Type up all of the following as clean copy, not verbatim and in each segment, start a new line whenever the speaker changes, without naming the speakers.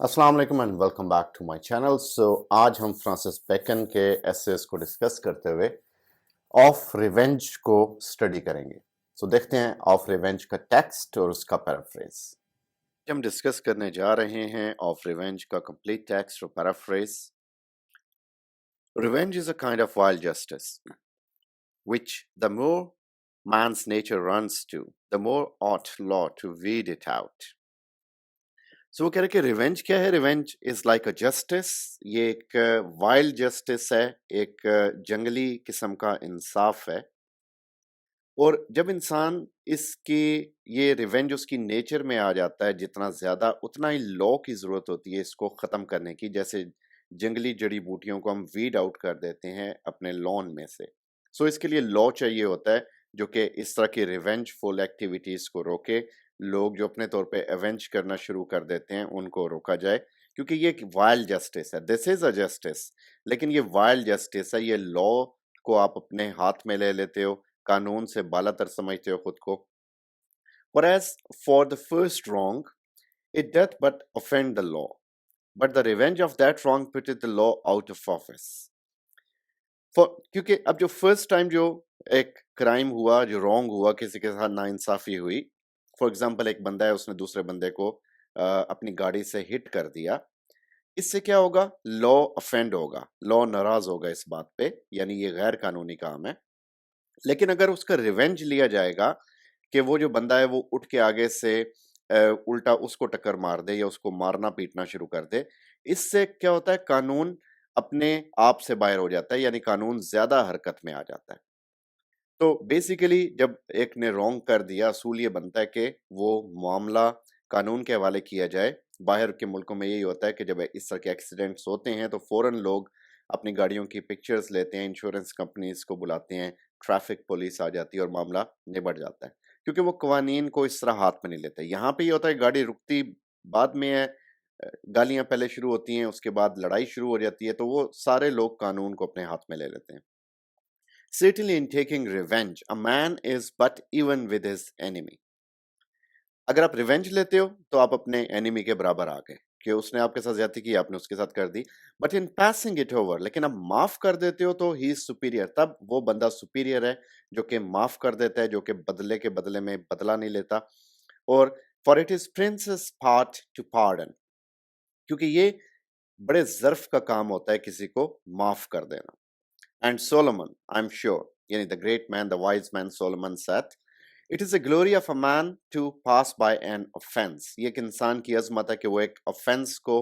अस्सलाम वालेकुम and welcome back to my channel. आज हम फ्रांसिस बेकन के एसेस को डिस्कस करते हुए ऑफ रिवेंज को स्टडी करेंगे। देखते हैं ऑफ रिवेंज का टेक्स्ट और उसका पैराफ्रेज। हम डिस्कस करने जा रहे हैं ऑफ रिवेंज का कंप्लीट टेक्स्ट और paraphrase. Revenge is a kind of wild justice which the more man's nature runs to, the more ought law to weed it out. वो कह रहे कि रिवेंज क्या है। Revenge is like a justice. ये एक wild justice है, एक जंगली किस्म का इंसाफ है। और जब इंसान इसकी ये रिवेंज उसकी नेचर में आ जाता है, जितना ज्यादा उतना ही लॉ की जरूरत होती है इसको खत्म करने की। जैसे जंगली जड़ी बूटियों को हम वीड आउट कर देते हैं अपने लॉन में से। इसके लिए लॉ चाहिए होता है जो कि इस तरह की रिवेंजफुल एक्टिविटीज को रोके। लोग जो अपने तौर पे एवेंज करना शुरू कर देते हैं उनको रोका जाए, क्योंकि ये एक वाइल्ड जस्टिस है। दिस इज अ जस्टिस, लेकिन ये वाइल्ड जस्टिस है। ये लॉ को आप अपने हाथ में ले लेते हो, कानून से बालातर समझते हो खुद को। Whereas for the first wrong, it doth but offend the law, but the revenge of that wrong putteth the law out of office. क्योंकि अब जो फर्स्ट टाइम जो एक क्राइम हुआ, जो रॉन्ग हुआ, किसी के साथ नाइंसाफी हुई, फॉर एग्जाम्पल एक बंदा है, उसने दूसरे बंदे को अपनी गाड़ी से हिट कर दिया। इससे क्या होगा? लॉ अफेंड होगा, लॉ नाराज होगा इस बात पे, यानी ये गैर कानूनी काम है। लेकिन अगर उसका रिवेंज लिया जाएगा कि वो जो बंदा है वो उठ के आगे से उल्टा उसको टक्कर मार दे या उसको मारना पीटना शुरू कर दे, इससे क्या होता है? कानून अपने आप से बाहर हो जाता है, यानी कानून ज्यादा हरकत में आ जाता है। तो बेसिकली जब एक ने रॉन्ग कर दिया, असूल ये बनता है कि वो मामला कानून के हवाले किया जाए। बाहर के मुल्कों में यही होता है कि जब इस तरह के एक्सीडेंट्स होते हैं तो फौरन लोग अपनी गाड़ियों की पिक्चर्स लेते हैं, इंश्योरेंस कंपनीज को बुलाते हैं, ट्रैफिक पुलिस आ जाती है और मामला निबट जाता है, क्योंकि वो कवानीन को इस तरह हाथ में नहीं लेते। यहाँ पे ये होता है गाड़ी रुकती बाद में है, गालियां पहले शुरू होती हैं, उसके बाद लड़ाई शुरू हो जाती है, तो वो सारे लोग कानून को अपने हाथ में ले लेते हैं। Certainly in taking revenge, a man is but even with his enemy. अगर आप रिवेंज लेते हो तो आप अपने एनिमी के बराबर आ गए, कि उसने आपके साथ ज्यादती की, आपने उसके साथ कर दी। But in passing it over, लेकिन आप माफ कर देते हो तो ही इज सुपीरियर। तब वो बंदा सुपीरियर है जो कि माफ कर देता है, जो कि बदले के बदले में बदला नहीं लेता। और for it is princess part two pardon, क्योंकि ये बड़े जर्फ का काम होता है किसी को माफ कर देना। And Solomon, I'm sure, yani the great man, the wise man Solomon said, it is the glory of a man to pass by an offense. ये एक इंसान की अजमत है कि वो एक offense को,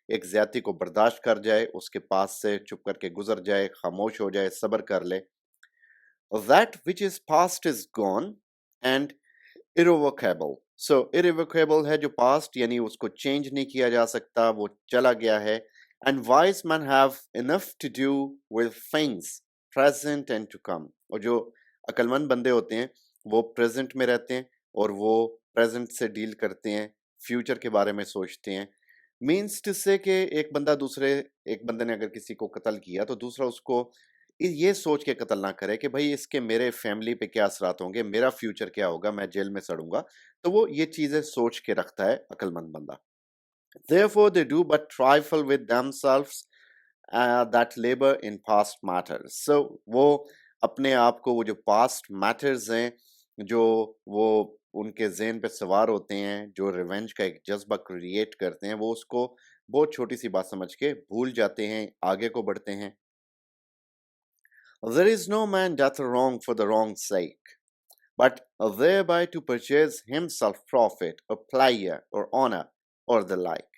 एक ज्यादती को बर्दाश्त कर जाए, उसके पास से चुप करके गुजर जाए, खामोश हो जाए, सब्र कर ले। That which is past is gone and irrevocable. So irrevocable है जो past, यानी उसको change नहीं किया जा सकता, वो चला गया है। And wise men have enough to do with things present and to come. और जो अक्लमंद बंदे होते हैं वो प्रेजेंट में रहते हैं और वो प्रेजेंट से डील करते हैं, फ्यूचर के बारे में सोचते हैं। मीन्स टू से कि एक बंदे ने अगर किसी को कत्ल किया तो दूसरा उसको ये सोच के कत्ल ना करे कि भाई इसके मेरे फैमिली पे क्या असरात होंगे, मेरा फ्यूचर क्या होगा, मैं जेल में सड़ूंगा। तो वो ये चीजें सोच के रखता है अक्लमंद बंदा। Therefore they do but trifle with themselves that labor in past matters. So वो अपने आप को, वो जो past matters हैं, जो वो उनके ज़हन पे सवार होते हैं, जो रिवेंज का एक जज्बा क्रिएट करते हैं, वो उसको बहुत छोटी सी बात समझ के भूल जाते हैं, आगे को बढ़ते हैं। There is no man doth wrong for the wrong's sake, but thereby to purchase himself profit or pleasure or honor or the like.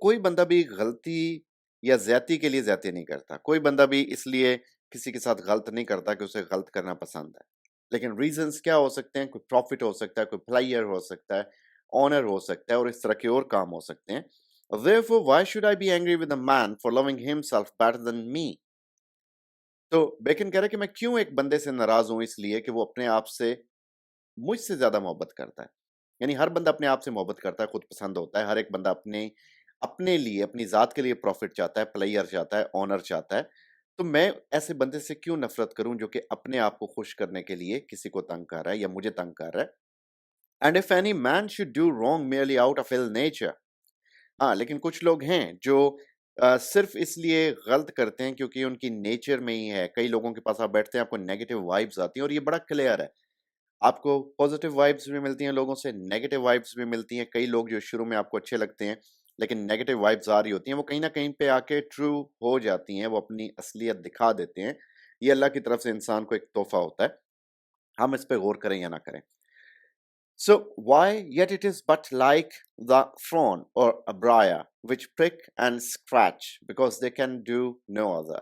कोई बंदा भी गलती या ज्यादती के लिए ज्यादती नहीं करता। कोई बंदा भी इसलिए किसी के साथ गलत नहीं करता कि उसे गलत करना पसंद है। लेकिन रीजंस क्या हो सकते हैं? कोई प्रॉफिट हो सकता है, कोई प्लेयर हो सकता है, ऑनर हो सकता है, और इस तरह के और काम हो सकते हैं। Therefore, why should I be angry with a man for loving himself better than me? तो बेकन कह रहा है कि मैं क्यों एक बंदे से नाराज हूं, इसलिए कि वो अपने आप से मुझसे ज्यादा मोहब्बत करता है। यानी हर बंदा अपने आप से मोहब्बत करता है, खुद पसंद होता है। हर एक बंदा अपने अपने लिए, अपनी जात के लिए प्रॉफिट चाहता है, प्लेयर चाहता है, ऑनर चाहता है। तो मैं ऐसे बंदे से क्यों नफरत करूं जो कि अपने आप को खुश करने के लिए किसी को तंग कर रहा है या मुझे तंग कर रहा है। And if any man should do wrong merely out of ill nature, हाँ, लेकिन कुछ लोग हैं जो सिर्फ़ इसलिए गलत करते हैं क्योंकि उनकी नेचर में ही है। कई लोगों के पास आप बैठते हैं, आपको नेगेटिव वाइब्स आती हैं और ये बड़ा क्लियर है। आपको पॉज़िटिव वाइब्स भी मिलती हैं लोगों से, नेगेटिव वाइब्स भी मिलती हैं। कई लोग जो शुरू में आपको अच्छे लगते हैं, लेकिन नेगेटिव वाइब्स आ रही होती हैं, वो कहीं न कहीं पे आके ट्रू हो जाती हैं, वो अपनी असलियत दिखा देते हैं। ये अल्लाह की तरफ से इंसान को एक तोहफ़ा होता है। हम इस पे गौर करें या ना करें। So why yet it is but like the thorn or a briar which prick and scratch because they can do no other.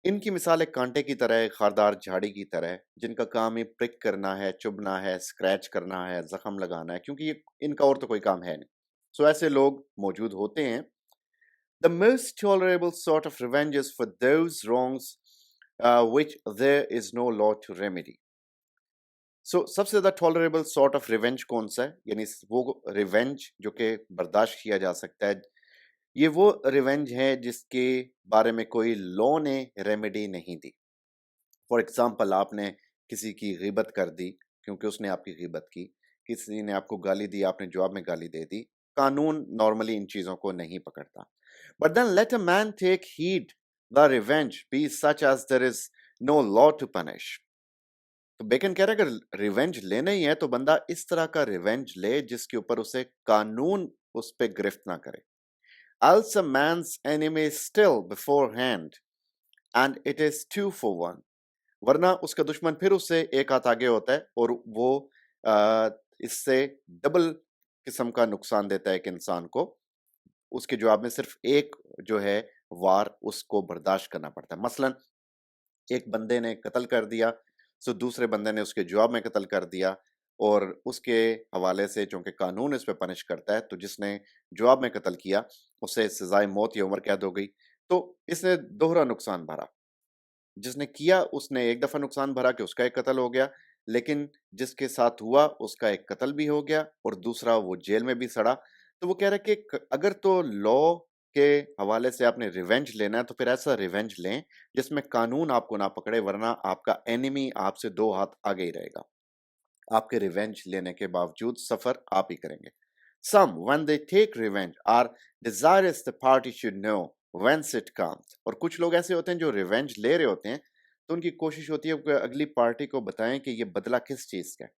इनकी मिसाल एक कांटे की तरह है, खारदार झाड़ी की तरह है, जिनका काम ही प्रिक करना है, चुभना है, स्क्रैच करना है, जख्म लगाना है, क्योंकि ये इनका और तो कोई काम है नहीं। सो ऐसे लोग मौजूद होते हैं। The most tolerable sort of revenge is for those wrongs which there is no law to remedy. सबसे ज़्यादा टॉलरेबल सॉर्ट ऑफ रिवेंज कौन-सा है? यानी वो रिवेंज जो कि बर्दाश्त किया जा सकता है। ये वो रिवेंज है जिसके बारे में कोई लॉ ने रेमेडी नहीं दी। फॉर एग्ज़ाम्पल आपने किसी की ग़ीबत कर दी क्योंकि उसने आपकी ग़ीबत की। किसी ने आपको गाली दी, आपने जवाब में गाली दे दी। कानून नॉर्मली इन चीज़ों को नहीं पकड़ता। But then let a man take heed the revenge be such as there is no law to punish. तो बेकन कह रहा है अगर रिवेंज लेना ही है तो बंदा इस तरह का रिवेंज ले जिसके ऊपर उसे कानून उस पे गिरफ्त ना करे। Else a man's enemy is still beforehand and it is two for one. वरना उसका दुश्मन फिर उससे एक हाथ आगे होता है और वो आ, इससे डबल किस्म का नुकसान देता है एक इंसान को। उसके जवाब में सिर्फ एक जो है वार उसको बर्दाश्त करना पड़ता है। मसलन एक बंदे ने कत्ल कर दिया, सो दूसरे बंदे ने उसके जवाब में कत्ल कर दिया और उसके हवाले से चूंकि कानून इस पे पनिश करता है, तो जिसने जवाब में कत्ल किया उसे सजाए मौत या उम्र कैद हो गई। तो इसने दोहरा नुकसान भरा। जिसने किया उसने एक दफा नुकसान भरा कि उसका एक कत्ल हो गया, लेकिन जिसके साथ हुआ उसका एक कत्ल भी हो गया और दूसरा वो जेल में भी सड़ा। तो वो कह रहा है कि अगर तो लॉ के हवाले से आपने रिवेंज लेना है तो फिर ऐसा रिवेंज लें जिसमें कानून आपको ना पकड़े, वरना आपका एनिमी आपसे दो हाथ आगे ही रहेगा। आपके रिवेंज लेने के बावजूद सफर आप ही करेंगे। Some, when they take revenge, are desirous the party should know whence it comes. और कुछ लोग ऐसे होते हैं जो रिवेंज ले रहे होते हैं, तो उनकी कोशिश होती है कि अगली पार्टी को बताएं कि ये बदला किस चीज का है।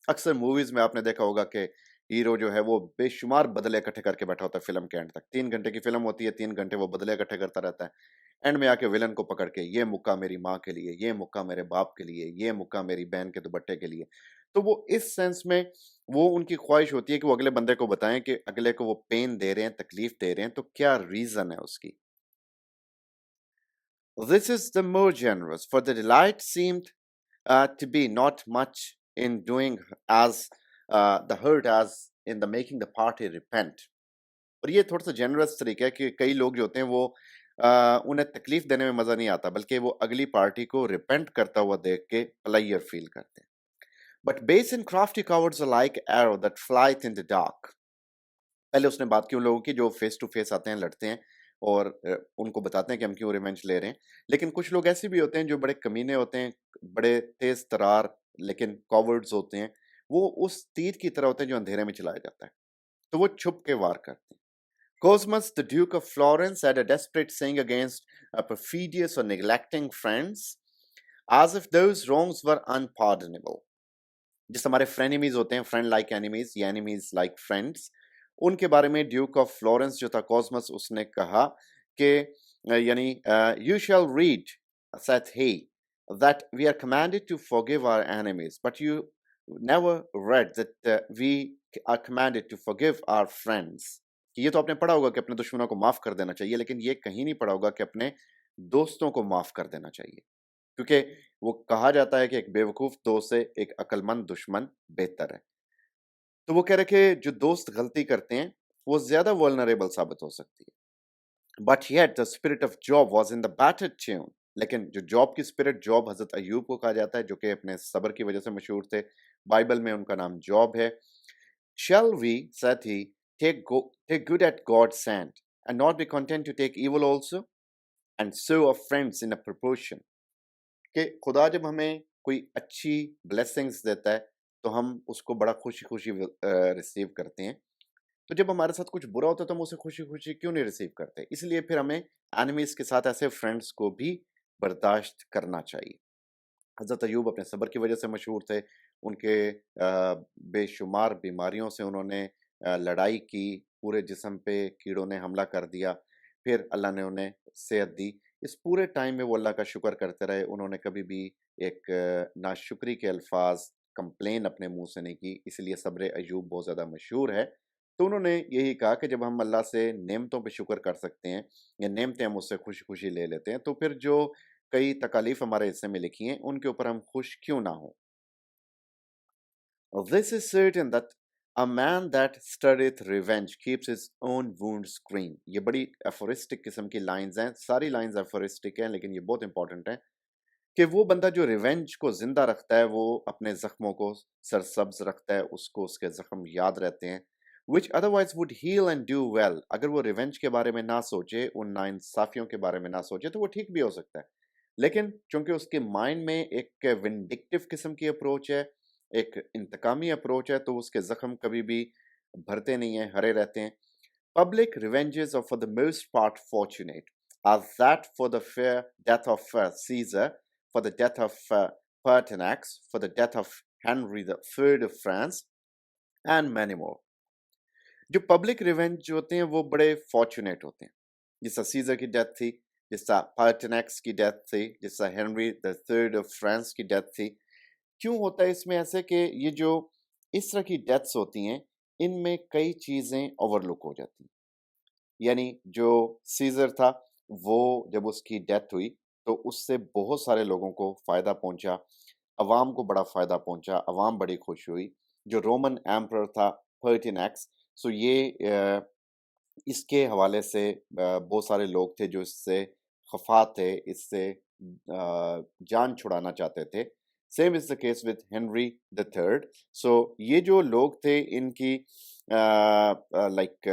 अक्सर मूवीज में आपने देखा होगा कि हीरो जो है वो बेशुमार बदले इकट्ठे करके बैठा होता है फिल्म के एंड तक। 3 घंटे की फिल्म होती है, 3 घंटे वो बदले इकट्ठे करता रहता है। एंड में आके विलन को पकड़ के ये मुक्का मेरी माँ के लिए, ये मुक्का मेरे बाप के लिए, ये मुक्का मेरी बहन के दुपट्टे के लिए। तो वो इस सेंस में वो उनकी ख्वाहिश होती है कि वो अगले बंदे को बताएं कि अगले को वो पेन दे रहे हैं, तकलीफ दे रहे हैं, तो क्या रीजन है उसकी। This is the more generous, for the delight seemed to be not much in doing as the hurt as in the making the party repent. और ये थोड़ा सा जेनरस तरीका है कि कई लोग जो होते हैं वो उन्हें तकलीफ देने में मजा नहीं आता, बल्कि वो अगली पार्टी को रिपेंट करता हुआ देख के प्लायर फील करते हैं। But base and crafty cowards are like arrow that flight in the dark. पहले उसने बात की उन लोगों की जो फेस टू फेस आते हैं, लड़ते हैं और उनको बताते हैं कि हम क्यों रिवेंज ले रहे हैं। लेकिन कुछ लोग ऐसे भी होते हैं जो बड़े कमीने होते हैं, बड़े तेज तरार लेकिन कॉवर्ड्स होते हैं। वो उस तीर की तरह होते हैं जो अंधेरे में चलाया जाता है, तो वो छुप के वार करते हैं। Cosmus, the Duke of Florence, had a desperate saying against perfidious or neglecting friends, as if those wrongs were unpardonable. जिस हमारे फ्रेनेमीज होते हैं, फ्रेंड लाइक एनिमीज या एनिमीज लाइक फ्रेंड्स, उनके बारे में ड्यूक ऑफ फ्लोरेंस जो था कॉस्मस, उसने कहा कि यानी you shall read saith he that we are commanded to forgive our enemies but you never read that we are commanded to forgive our friends. ये तो आपने पढ़ा होगा कि अपने दुश्मनों को माफ कर देना चाहिए, लेकिन ये कहीं नहीं पढ़ा होगा कि अपने दोस्तों को माफ कर देना चाहिए, क्योंकि वो कहा जाता है कि एक बेवकूफ दोस्त से एक अक्लमंद दुश्मन बेहतर है। तो वो कह रहे कि जो दोस्त गलती करते हैं वो ज्यादा वल्नरेबल साबित हो सकती है। But yet the spirit of job was in the battered tune. लेकिन जो जॉब की स्पिरिट, जॉब हजरत अयूब को कहा जाता है जो कि अपने सब्र की वजह से मशहूर थे। बाइबल में उनका नाम जॉब है। Shall we, said he, take good at God's hand, and not be content to take evil also, and so of friends in a proportion? कि खुदा जब हमें कोई अच्छी ब्लेसिंग्स देता है तो हम उसको बड़ा खुशी खुशी रिसीव करते हैं, तो जब हमारे साथ कुछ बुरा होता है तो हम उसे खुशी-खुशी क्यों नहीं रिसीव करते? इसलिए फिर हमें एनिमीज़ के साथ ऐसे फ्रेंड्स को भी बर्दाश्त करना चाहिए। हज़रत अय्यूब अपने सब्र की वजह से मशहूर थे। उनके बेशुमार बीमारियों से उन्होंने लड़ाई की, पूरे जिस्म पे कीड़ों ने हमला कर दिया, फिर अल्लाह ने उन्हें सेहत दी। इस पूरे टाइम में वो अल्लाह का शुक्र करते रहे, उन्होंने कभी भी एक नाशुक्री के अल्फ़ाज़, कंप्लेन अपने मुँह से नहीं की, इसलिए सब्र अय्यूब बहुत ज़्यादा मशहूर है। तो उन्होंने यही कहा कि जब हम अल्लाह से नेमतों पे शुक्र कर सकते हैं या नेमतें हम उससे खुशी-खुशी ले लेते हैं, तो फिर जो कई तकालीफ हमारे हिस्से में लिखी हैं, उनके ऊपर हम खुश क्यों ना हों? This is certain that a man that studieth revenge keeps his own wounds green. ये बड़ी एफोरिस्टिक किस्म की लाइंस हैं, सारी लाइंस एफोरिस्टिक हैं, लेकिन ये बहुत इंपॉर्टेंट हैं कि वो बंदा जो रिवेंज को जिंदा रखता है, वो अपने जख्मों को सरसब्ज रखता है, उसको उसके जख्म याद रहते हैं, which otherwise would heal and do well. अगर वो रिवेंज के बारे में ना सोचे, उन नाइंसाफियों के बारे में ना सोचे, तो वो ठीक भी हो सकता है। लेकिन चूंकि उसके माइंड में एक विंडिक्टिव किस्म की अप्रोच है, एक इंतकामी अप्रोच है, तो उसके जख्म कभी भी भरते नहीं हैं, हरे रहते हैं। Public revenges are for the most part fortunate, as that for the fair death of Caesar, for the death of Pertinax, for the death of Henry the Third of France, and many more. जो public revenge जो होते हैं वो बड़े fortunate होते हैं, जिसका scissor की डेथ थी, जिसका पर्टिनेक्स की डेथ थी, जिसका Henry the third of France की डेथ थी। क्यों होता है इसमें ऐसे कि ये जो इस तरह की डेथ्स होती हैं, इनमें कई चीज़ें ओवरलुक हो जाती हैं। यानी जो सीज़र था, वो जब उसकी डेथ हुई, तो उससे बहुत सारे लोगों को फ़ायदा पहुँचा, अवाम को बड़ा फ़ायदा पहुँचा, अवाम बड़ी खुश हुई। जो रोमन एम्परर था पर्टिनेक्स, सो ये इसके हवाले से बहुत सारे लोग थे जो इससे खफ़ा थे, इससे जान छुड़ाना चाहते थे। Same is the case with Henry the third. So ये जो लोग थे इनकी लाइक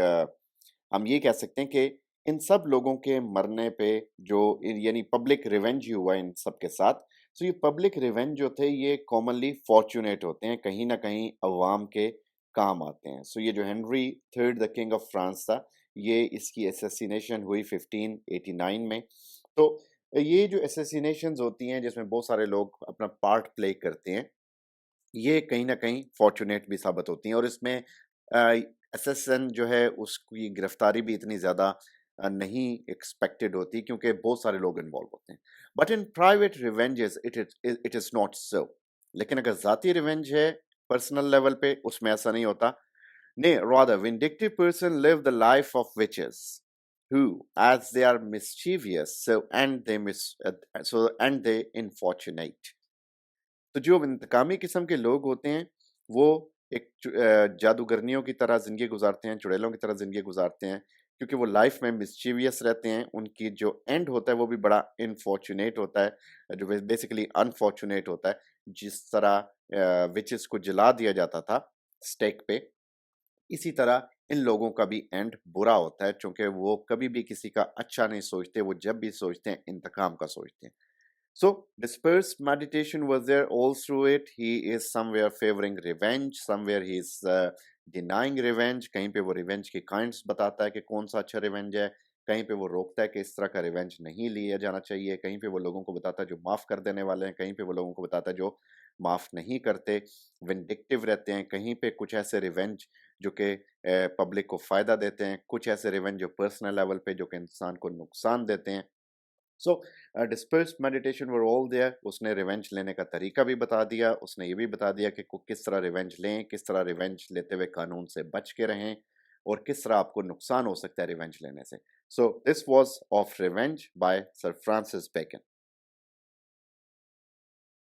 हम ये कह सकते हैं कि इन सब लोगों के मरने पे जो यानी पब्लिक रिवेंज ही हुआ इन सब के साथ। सो ये पब्लिक रिवेंज जो थे ये कॉमनली फॉर्चुनेट होते हैं, कहीं ना कहीं अवाम के काम आते हैं। सो ये जो Henry third the king of France था, ये इसकी असैसिनेशन हुई 1589 में। तो ये जो असैसिनेशंस होती हैं जिसमें बहुत सारे लोग अपना पार्ट प्ले करते हैं, ये कहीं न कहीं फॉर्च्यूनेट भी साबित होती हैं और इसमें एसएसएन जो है उसकी गिरफ्तारी भी इतनी ज़्यादा नहीं एक्सपेक्टेड होती क्योंकि बहुत सारे लोग इन्वॉल्व होते हैं। But in private revenges it is not so. लेकिन अगर ज़ाती रिवेंज है पर्सनल लेवल पे उसमें ऐसा नहीं होता। Nay, rather, vindictive person live the life of witches, who, as they are mischievous, so end they infortunate. तो जो इंतकामी किस्म के लोग होते हैं, वो एक जादूगरनियों की तरह ज़िंदगी गुज़ारते हैं, चुड़ैलों की तरह ज़िंदगी गुज़ारते हैं, क्योंकि वो लाइफ़ में मिस्चीवियस रहते हैं, उनकी जो एंड होता है, वो भी बड़ा इनफॉर्च्यूनेट होता है, जो बेसिकली अनफॉर्च्यूनेट होता है। जिस तरह विचेस को जला दिया जाता था स्टेक पे, इसी तरह इन लोगों का भी एंड बुरा होता है, चूँकि वो कभी भी किसी का अच्छा नहीं सोचते, वो जब भी सोचते हैं, इंतकाम का सोचते हैं। So, dispersed meditation was there all through it. He is somewhere favoring revenge, somewhere he is denying revenge. कहीं पे वो revenge के kinds बताता है कि कौन सा अच्छा revenge है, कहीं पे वो रोकता है कि इस तरह का revenge नहीं लिया जाना चाहिए, कहीं पे वो लोगों को बताता है जो माफ़ कर देने वाले हैं, कहीं पे वो लोगों को बताता है जो माफ़ नहीं करते, vindictive रहते हैं, कहीं पे कुछ ऐसे revenge जो कि पब्लिक को फ़ायदा देते हैं, कुछ ऐसे revenge जो पर्सनल लेवल पे जो कि इंसान को नुकसान देते हैं। So dispersed meditation were all there. उसने रिवेंज लेने का तरीका भी बता दिया, उसने ये भी बता दिया कि किस तरह रिवेंज लें, किस तरह रिवेंज लेते हुए कानून से बच के रहें और किस तरह आपको नुकसान हो सकता है रिवेंज लेने से। So this was of revenge by sir Francis bacon.